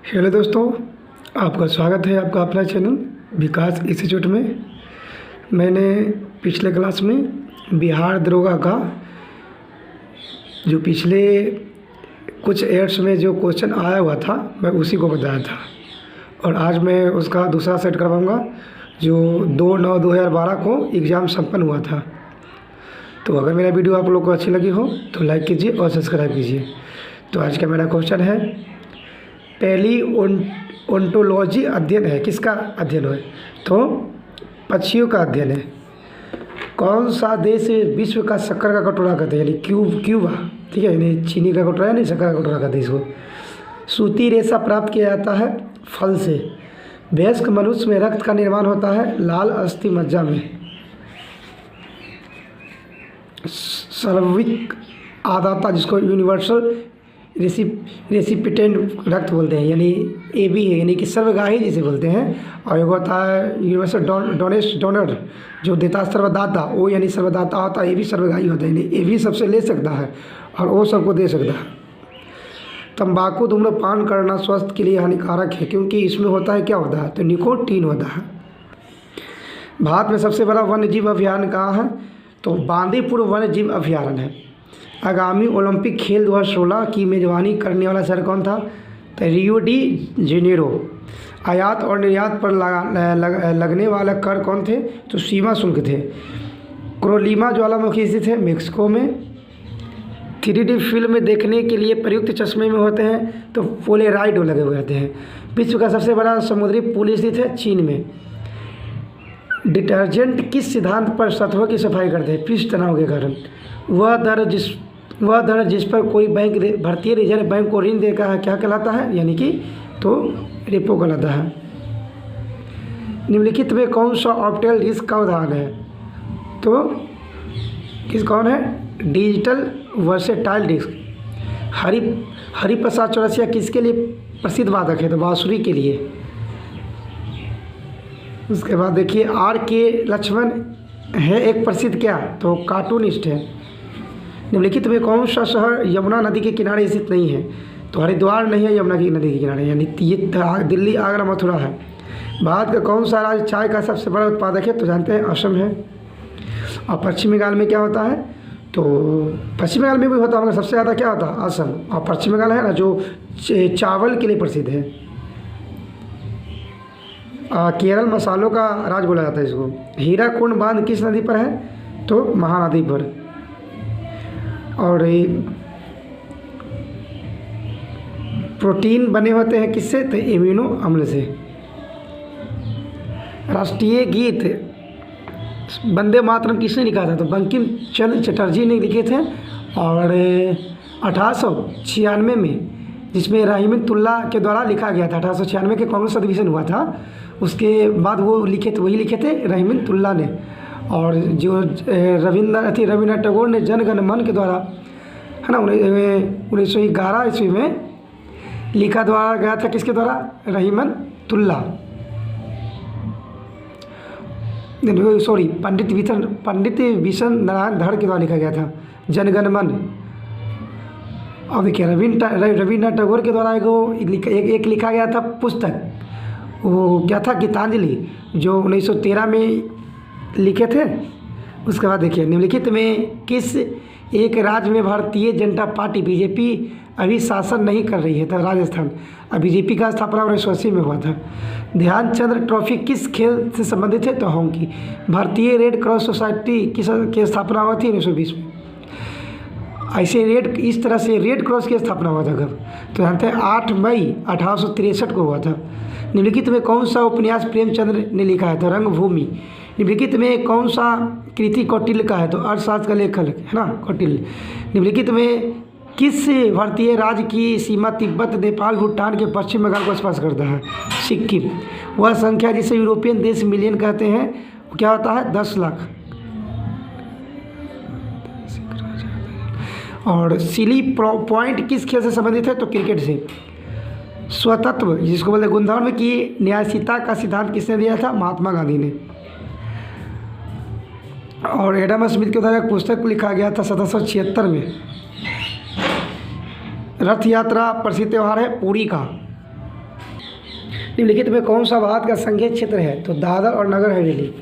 Hello दोस्तों, आपका स्वागत है आपका अपना चैनल विकास इंस्टीट्यूट में। मैंने पिछले क्लास में बिहार दरोगा का जो पिछले कुछ एड्स में जो क्वेश्चन आया हुआ था मैं उसी को बताया था, और आज मैं उसका दूसरा सेट करवाऊँगा जो 2/9/2012 को एग्ज़ाम संपन्न हुआ था। तो अगर मेरा वीडियो आप लोग को अच्छी लगी हो तो लाइक कीजिए और सब्सक्राइब कीजिए। तो आज का मेरा क्वेश्चन है, पहली ओंटोलॉजी अध्ययन है, किसका अध्ययन है? तो पक्षियों का अध्ययन है। कौन सा देश विश्व का शक्कर का कटोरा कहते हैं, यानी क्यूबा, ठीक है, यानी चीनी का कटोरा नहीं, शक्कर का कटोरा कहते हैं इसको। सूती रेशा प्राप्त किया जाता है फल से। वयस्क मनुष्य में रक्त का निर्माण होता है लाल अस्थि मज्जा में। सर्विक आदाता जिसको यूनिवर्सल रेसिपिटेंट रक्त बोलते हैं, यानी AB है, यानी कि सर्वगाही जिसे बोलते हैं। और एक होता है यूनिवर्सल डोनर जो देता सर्वदाता, O यानी सर्वदाता होता है, AB सर्वगाही होता है, यानी AB सबसे ले सकता है और O सबको दे सकता है। तंबाकू धूम्रपान करना स्वास्थ्य के लिए हानिकारक है क्योंकि इसमें होता है, क्या होता है? तो निकोटीन होता है। भारत में सबसे बड़ा वन्य जीव अभयारण्य कहाँ है? तो बांदीपुर वन्य जीव अभयारण्य है। आगामी ओलंपिक खेल 2016 की मेजबानी करने वाला शहर कौन था? तो रियो डी जेनेरो। आयात और निर्यात पर लगने वाला कर कौन थे? तो सीमा शुल्क थे। क्रोलिमा ज्वालामुखी स्थित है मेक्सिको में। 3D फिल्म में देखने के लिए प्रयुक्त चश्मे में होते हैं तो पोलेराइड लगे हुए रहते हैं। विश्व का सबसे बड़ा समुद्री पुल स्थित है चीन में। डिटर्जेंट किस सिद्धांत पर सतहों की सफाई करते हैं? पृष्ठ तनाव के कारण। वह दर जिस पर कोई बैंक भारतीय रिजर्व बैंक को ऋण देता है क्या कहलाता है? यानी कि तो रेपो कहलाता है। निम्नलिखित में कौन सा ऑप्टिकल डिस्क का उदाहरण है? तो कौन है? Digital versatile disc. Hariprasad Chaurasia किसके लिए प्रसिद्ध वादक है? तो बांसुरी के लिए। उसके बाद देखिए R.K. लक्ष्मण है एक प्रसिद्ध क्या? तो कार्टूनिस्ट है। निम्नलिखित में कौन सा शहर यमुना नदी के किनारे स्थित नहीं है? तो हरिद्वार नहीं है यमुना की नदी के किनारे, यानी ये दिल्ली, आगरा, मथुरा है। भारत का कौन सा राज्य चाय का सबसे बड़ा उत्पादक है? तो जानते हैं असम है। और पश्चिम बंगाल में क्या होता है? तो पश्चिम बंगाल में भी होता है मगर सबसे ज़्यादा क्या होता है? असम। और पश्चिम बंगाल है ना जो चावल के लिए प्रसिद्ध है। केरल मसालों का राज बोला जाता है इसको। हीराकुंड बांध किस नदी पर है? तो महानदी पर। और प्रोटीन बने होते हैं किससे? तो एमिनो अम्ल से। राष्ट्रीय गीत वंदे मातरम किसने लिखा था? तो बंकिम चंद्र चटर्जी ने लिखे थे। और 1896 में जिसमें रहीमतुल्लाह के द्वारा लिखा गया था। 1896 के कांग्रेस अधिवेशन हुआ था, उसके बाद वो वही लिखे थे रहीमतुल्लाह ने। और जो रविन्द्रनाथ टैगोर ने जनगण मन के द्वारा, है ना, 1911 ईस्वी में लिखा द्वारा गया था, किसके द्वारा? रहीमतुल्लाह, सॉरी, पंडित विशन नारायण धड़ के द्वारा लिखा गया था जनगण मन। और देखिए रविन्द्रनाथ टैगोर के द्वारा एक लिखा गया था पुस्तक, वो क्या था? गीतांजलि, जो 1913 में लिखे थे। उसके बाद देखिए निम्नलिखित में किस एक राज्य में भारतीय जनता पार्टी BJP अभी शासन नहीं कर रही है? तो राजस्थान। अब BJP का स्थापना 1980 में हुआ था। ध्यानचंद ट्रॉफी किस खेल से संबंधित है? तो हॉकी। भारतीय रेड क्रॉस सोसाइटी की स्थापना हुआ थी 1920 में। ऐसे इस तरह से रेड क्रॉस की स्थापना हुआ था कब? तो जानते हैं 8 मई 1863 को हुआ था। निम्नलिखित में कौन सा उपन्यास प्रेमचंद्र ने लिखा है? तो रंगभूमि। निम्नलिखित में कौन सा कृति कौटिल्य का है? तो अर्थशास्त्र का लेखक है ना, कौटिल्य। निम्नलिखित में किस भारतीय राज्य की सीमा तिब्बत, नेपाल, भूटान के पश्चिम बंगाल को स्पर्श करता है? सिक्किम। वह संख्या जिसे यूरोपियन देश मिलियन कहते हैं वो क्या होता है? 10 लाख। और सिली पॉइंट किस खेल से संबंधित है? तो क्रिकेट से। स्वतत्व जिसको बोलते हैं गुणधर्म की न्यायशीलता का सिद्धांत किसने दिया था? महात्मा गांधी ने। और एडम स्मिथ के द्वारा एक पुस्तक लिखा गया था 1776 में। रथ यात्रा प्रसिद्ध त्यौहार है पुरी का। निम्नलिखित में कौन सा भारत का संघीय क्षेत्र है? तो दादर और नगर हवेली।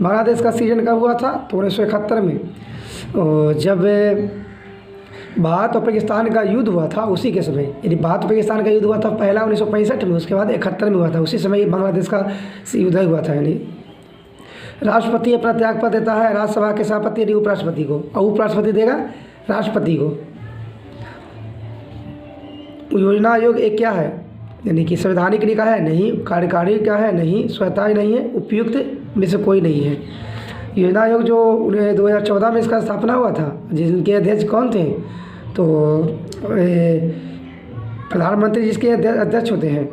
बांग्लादेश का सीजन कब हुआ था? तो 1971 में। और जब भारत और पाकिस्तान का युद्ध हुआ था उसी के समय, यदि भारत और पाकिस्तान का युद्ध हुआ था पहला 1965 में, उसके बाद 71 में हुआ था, उसी समय बांग्लादेश का युद्ध हुआ था। यानी राष्ट्रपति अपना त्यागपत्र देता है राज्यसभा के सभापति यानी उपराष्ट्रपति को, और उपराष्ट्रपति देगा राष्ट्रपति को। योजना आयोग एक क्या है? यानी कि संवैधानिक निकाय है? नहीं। कार्यकारी क्या है? नहीं। स्वतः नहीं है। उपयुक्त में से कोई नहीं है। योजना आयोग जो 2014 में इसका स्थापना हुआ था, जिनके अध्यक्ष कौन थे? तो प्रधानमंत्री जिसके अध्यक्ष होते हैं।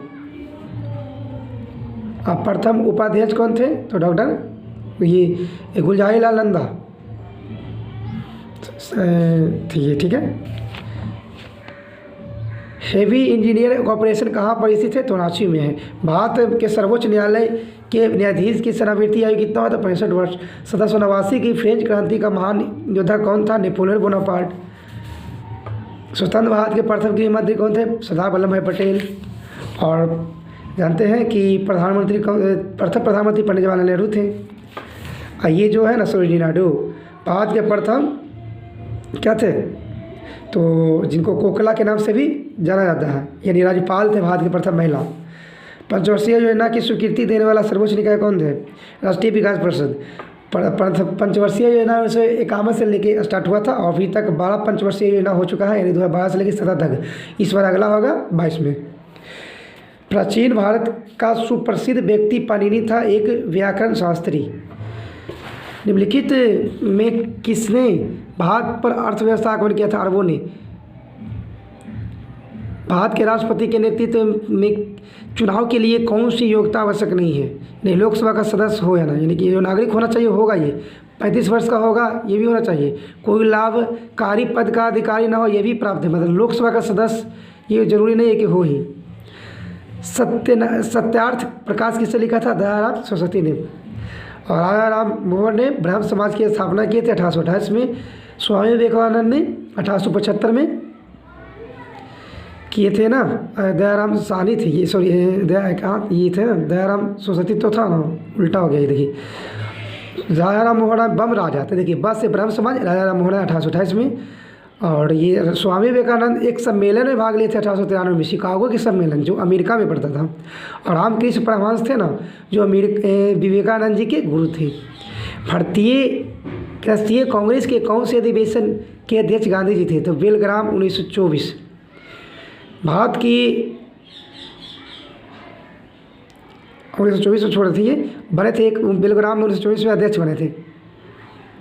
अब प्रथम उपाध्यक्ष कौन थे? तो डॉक्टर ये गुलजारी लाल नंदा ठीक है। हेवी इंजीनियर कॉर्पोरेशन कहाँ पर स्थित है? तो रांची में है। भारत के सर्वोच्च न्यायालय के न्यायाधीश की सेवानिवृत्ति आयु कितना हुआ? तो 65 वर्ष। 1789 की फ्रेंच क्रांति का महान योद्धा कौन था? Napoleon Bonaparte. स्वतंत्र भारत के प्रथम गृह मंत्री कौन थे? सरदार वल्लभ भाई पटेल। और जानते हैं कि प्रथम प्रधानमंत्री पंडित जवाहरलाल नेहरू थे। ये जो है ना सरोजिनी नायडू भारत के प्रथम क्या थे? तो जिनको कोकला के नाम से भी जाना जाता है, यानी राज्यपाल थे भारत की प्रथम महिला। पंचवर्षीय योजना की स्वीकृति देने वाला सर्वोच्च निकाय कौन थे? राष्ट्रीय विकास परिषद। पंचवर्षीय योजना 1951 से लेके स्टार्ट हुआ था और अभी तक 12 पंचवर्षीय योजना हो चुका है, यानी 2012 से लेकर 17 तक। इस बार अगला होगा 22 में। प्राचीन भारत का सुप्रसिद्ध व्यक्ति पाणिनि था, एक व्याकरण शास्त्री। निम्नलिखित में किसने भारत पर अर्थव्यवस्था आक्रमण किया था? अरबों ने। भारत के राष्ट्रपति के नेतृत्व में चुनाव के लिए कौन सी योग्यता आवश्यक नहीं है? नहीं, लोकसभा का सदस्य हो या ना, यानी कि जो नागरिक होना चाहिए होगा, ये 35 वर्ष का होगा, ये भी होना चाहिए। कोई लाभकारी पद का अधिकारी ना हो, ये भी प्राप्त है। मतलब लोकसभा का सदस्य ये जरूरी नहीं है कि हो ही। सत्यार्थ प्रकाश किसने लिखा था? दयाराम सरस्वती ने। और राजाराम मोहन ने ब्रह्म समाज की स्थापना की थी 1828 में। स्वामी विवेकानंद ने 1875 में किए थे ना। दयाराम साहनी थी ये, सॉरी कहाँ ये थे ना, दयाराम सरस्वती तो था ना, उल्टा हो गया ये देखिए। राजाराम मोहन बम राजा थे, देखिए बस से ब्रह्म समाज, राजाराम मोहन 1828 में। और ये स्वामी विवेकानंद एक सम्मेलन में भाग लिए थे 1893 में, शिकागो के सम्मेलन जो अमेरिका में पड़ता था। और रामकृष्ण परमहंस थे ना, जो विवेकानंद जी के गुरु थे। भारतीय राष्ट्रीय कांग्रेस के कौन से अधिवेशन के अध्यक्ष गांधी जी थे? तो बेलग्राम 1924। भारत की 1924 में छोड़े थे, ये बने थे एक बेलग्राम में 1924 में अध्यक्ष बने थे।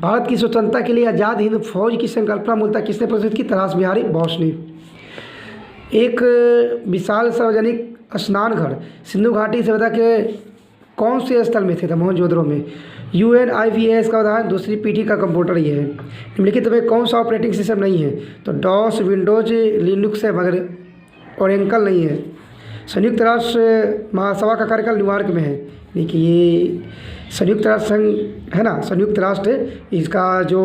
भारत की स्वतंत्रता के लिए आज़ाद हिंद फौज की संकल्पना मूलतः किसने प्रस्तुत की? तराश बिहारी बोस ने। एक विशाल सार्वजनिक स्नान घर सिंधु घाटी सभ्यता के कौन से स्थल में थे? मोहनजोदड़ो में। UNIVAS का उदाहरण दूसरी पीढ़ी का कंप्यूटर ये है। निम्नलिखित में कौन सा ऑपरेटिंग सिस्टम नहीं है? तो डॉस, विंडोज, लिनक्स है, मगर ओरेकल नहीं है। संयुक्त राष्ट्र महासभा का कार्यकाल न्यूयॉर्क में है। देखिए ये संयुक्त राष्ट्र संघ है ना, संयुक्त राष्ट्र, इसका जो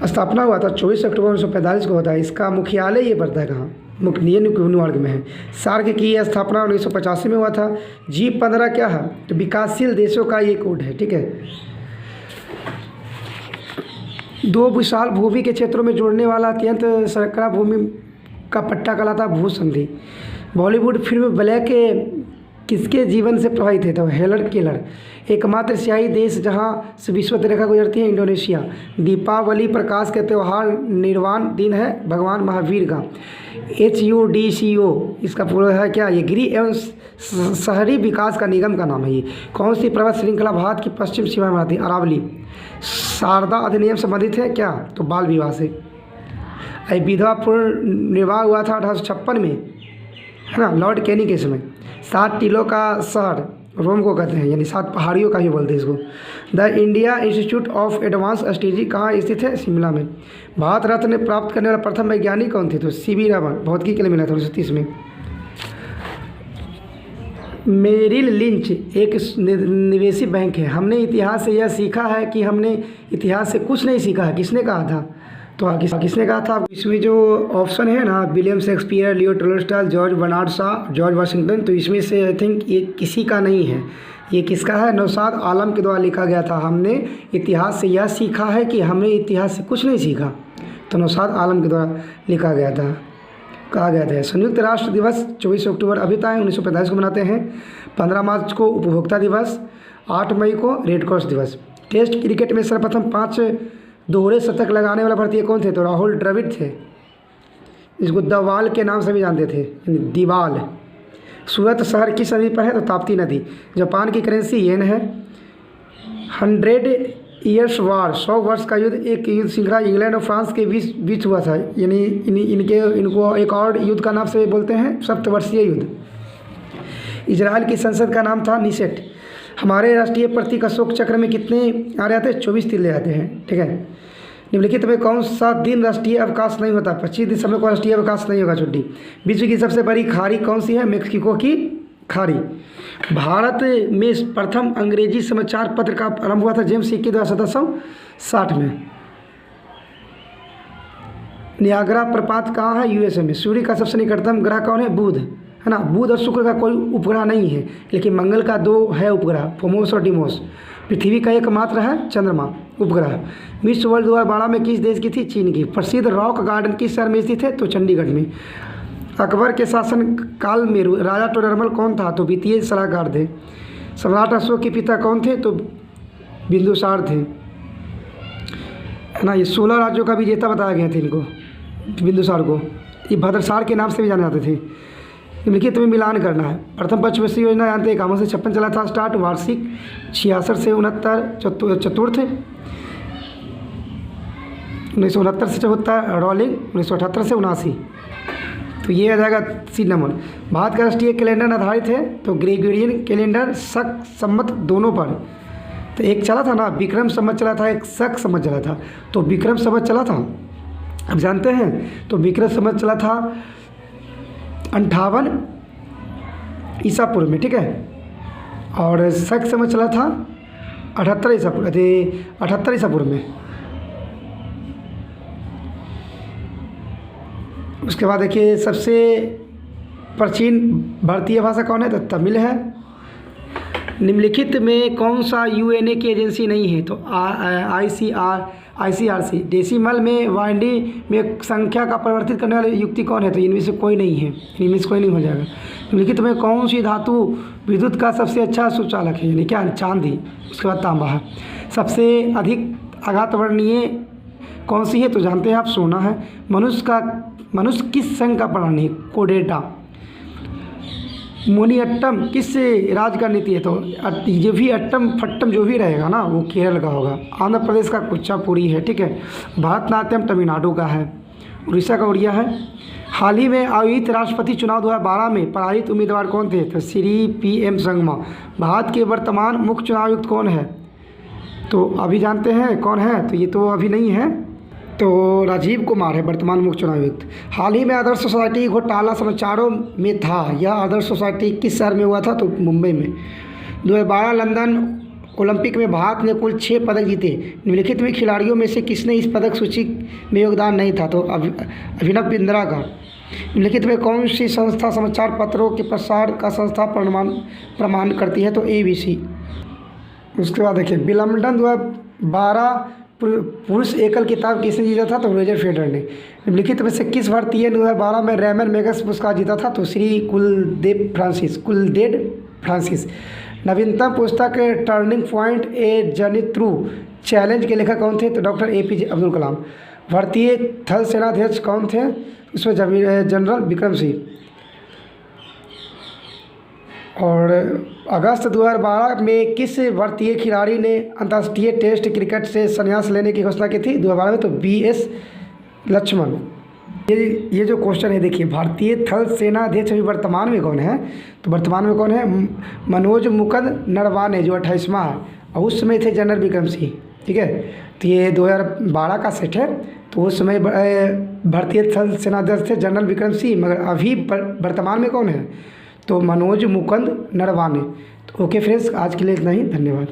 स्थापना हुआ था 24 अक्टूबर 1945 को होता है। इसका मुख्यालय ये पड़ता है कहाँ? न्यूयॉर्क में है। सार्क की यह स्थापना 1985 में हुआ था। G15 क्या है? तो विकासशील देशों का ये कोड है, ठीक है। दो विशाल भूमि के क्षेत्रों में जोड़ने वाला अत्यंत संकरा भूमि का पट्टा कहलाता भूसंधि। बॉलीवुड फिल्म ब्लैक किसके जीवन से प्रभावित है? तो हेलन केलर। एकमात्र एशियाई देश जहां से विश्व रेखा गुजरती है? इंडोनेशिया। दीपावली प्रकाश का त्यौहार निर्वाण दिन है भगवान महावीर का। HUDCO इसका पूरा है क्या? ये गृह एवं शहरी विकास का निगम का नाम है। ये कौन सी पर्वत श्रृंखला भारत की पश्चिम सीमा में आती है? अरावली। शारदा अधिनियम संबंधित है क्या? तो बाल विवाह से। विधवा पुनर्निर्वाह हुआ था 1856 में, है ना, लॉर्ड कैनी के समय। 7 टीलों का शहर रोम को कहते हैं, यानी 7 पहाड़ियों का ही बोलते हैं इसको। The India institute of advance strategy कहाँ स्थित है? शिमला में। भारत रत्न प्राप्त करने वाला प्रथम वैज्ञानिक कौन थे? तो CV रमन, भौतिकी के लिए मिला था 1930 में। मेरिल लिंच एक निवेशी बैंक है। हमने इतिहास से यह सीखा है कि हमने इतिहास से कुछ नहीं सीखा है, किसने कहा था? तो किसने कहा था? इसमें जो ऑप्शन है ना, William Shakespeare, Leo Tolstoy, George Bernard Shaw, George Washington, तो इसमें से आई थिंक ये किसी का नहीं है। ये किसका है? नौशाद आलम के द्वारा लिखा गया था। हमने इतिहास से यह सीखा है कि हमने इतिहास से कुछ नहीं सीखा, तो नौशाद आलम के द्वारा लिखा गया था, कहा गया था। संयुक्त राष्ट्र दिवस 24 अक्टूबर अभी तक 1945 को मनाते हैं। 15 मार्च को उपभोक्ता दिवस, 8 मई को रेड क्रॉस दिवस। टेस्ट क्रिकेट में सर्वप्रथम 5 दोहरे शतक लगाने वाला भारतीय कौन थे? तो राहुल द्रविड़ थे। इसको दवाल के नाम से भी जानते थे, दीवाल। सूरत शहर किस नदी पर है? तो ताप्ती नदी। जापान की करेंसी येन है। 100 ईयर्स वार, 100 वर्ष का युद्ध, एक युद्ध श्रृंखला इंग्लैंड और फ्रांस के बीच हुआ था। यानी इनको एक और युद्ध का नाम से बोलते हैं सप्तवर्षीय युद्ध। इजराइल की संसद का नाम था निसेट। हमारे राष्ट्रीय प्रतीक अशोक चक्र में कितने आ रहे आते हैं? 24 तिल ले आते हैं, ठीक है। निम्नलिखित में कौन सा दिन राष्ट्रीय अवकाश नहीं होता? 25 दिसंबर को राष्ट्रीय अवकाश नहीं होगा, छुट्टी। विश्व की सबसे बड़ी खाड़ी कौन सी है? मेक्सिको की खाड़ी। भारत में प्रथम अंग्रेजी समाचार पत्र का आरंभ हुआ था जेम्स सिक्की द्वारा 1760 में। नियाग्रा प्रपात कहाँ है? यूएसए में। सूर्य का सबसे निकटतम ग्रह कौन है? बुध, है ना। बुध और शुक्र का कोई उपग्रह नहीं है, लेकिन मंगल का 2 है उपग्रह, फोमोस और डिमोस। पृथ्वी का एकमात्र है चंद्रमा उपग्रह। मिस वर्ल्ड 2012 में किस देश की थी? चीन की। प्रसिद्ध रॉक गार्डन किस शहर में स्थित है? तो चंडीगढ़ में। अकबर के शासन काल में राजा टोडरमल कौन था? तो वित्तीय सलाहकार थे। सम्राट अशोक के पिता कौन थे? तो बिंदुसार थे, है ना। ये 16 राज्यों का विजेता बताया गया था इनको, बिंदुसार को। ये भद्रसार के नाम से भी जाने जाते थे। निम्नलिखित में मिलान करना है। प्रथम पंचवर्षीय योजना जानते हैं, 51 से 56 चला था स्टार्ट, वार्षिक 66 से 69, चतुर्थ 1969 से 74, रोलिंग 1978 से 79। तो ये आ जाएगा सी नंबर। भारत का राष्ट्रीय कैलेंडर आधारित है, तो ग्रेगोरियन कैलेंडर, शक संवत दोनों पर। तो एक चला था ना विक्रम संवत चला था, एक शक संवत चला था। तो विक्रम संवत चला था, अब जानते हैं। तो विक्रम संवत चला था 58 ईसा पूर्व में, ठीक है। और शक संवत चला था 78 ईसा पूर्व में। उसके बाद देखिए सबसे प्राचीन भारतीय भाषा कौन है? तो तमिल है। निम्नलिखित में कौन सा यूएनए की एजेंसी नहीं है? तो ICRC। डेसिमल में वाइंडी में संख्या का परिवर्तित करने वाली युक्ति कौन है? तो इनमें से कोई नहीं है, इनमें से कोई नहीं हो जाएगा। निम्नलिखित में कौन सी धातु विद्युत का सबसे अच्छा सुचालक है? यानी क्या? चांदी। उसके बाद तांबा है। सबसे अधिक आघातवर्णीय कौन सी है? तो जानते हैं आप, सोना है। मनुष्य किस संघ का प्राणी है? कोडेटा। मोनियट्टम किस राज्य का नीति है? तो ये भी अट्टम फट्टम जो भी रहेगा ना वो केरल का होगा। आंध्र प्रदेश का कुच्चापुरी है, ठीक है। भरतनाट्यम तमिलनाडु का है। उड़ीसा का उड़िया है। हाल ही में आयोजित राष्ट्रपति चुनाव 2012 में पराजित उम्मीदवार कौन थे? तो श्री PM संगमा। भारत के वर्तमान मुख्य चुनाव आयुक्त कौन है? तो अभी जानते हैं कौन है? तो ये तो अभी नहीं है, तो राजीव कुमार है वर्तमान मुख्य चुनाव आयुक्त। हाल ही में आदर्श सोसाइटी घोटाला समाचारों में था। यह आदर्श सोसाइटी किस शहर में हुआ था? तो मुंबई में। 2012 लंदन ओलंपिक में भारत ने कुल 6 पदक जीते। निम्नलिखित में खिलाड़ियों में से किसने इस पदक सूची में योगदान नहीं था? तो अभिनव बिंद्रा का। निम्नलिखित में कौन सी संस्था समाचार पत्रों के प्रसार का संस्था प्रमाण करती है? तो ABC। उसके बाद देखिए विंबलडन 2012 पुरुष एकल किताब किसने जीता था? तो रोजर फेडरर ने। निम्नलिखित में से किस भारतीय 2012 में रैमन मैगस पुरस्कार जीता था? तो श्री कुलदेव फ्रांसिस। नवीनतम पुस्तक turning point a journey through challenge के लेखक कौन थे? तो डॉक्टर APJ अब्दुल कलाम। भारतीय थल सेनाध्यक्ष कौन थे? उसमें जनरल विक्रम सिंह। और अगस्त 2012 में किस भारतीय खिलाड़ी ने अंतर्राष्ट्रीय टेस्ट क्रिकेट से संन्यास लेने की घोषणा की थी 2012 में? तो BS लक्ष्मण। ये जो क्वेश्चन है देखिए, भारतीय थल सेना अध्यक्ष अभी वर्तमान में कौन है? तो वर्तमान में कौन है? मनोज मुकुंद नरवाने, जो 28वां है। और उस समय थे जनरल विक्रम सिंह, ठीक है। तो ये 2012 का सेट है। तो उस समय भारतीय थल सेना अध्यक्ष थे जनरल विक्रम सिंह, मगर अभी वर्तमान में कौन है? तो मनोज मुकुंद नरवाने। तो ओके फ्रेंड्स, आज के लिए इतना ही, धन्यवाद।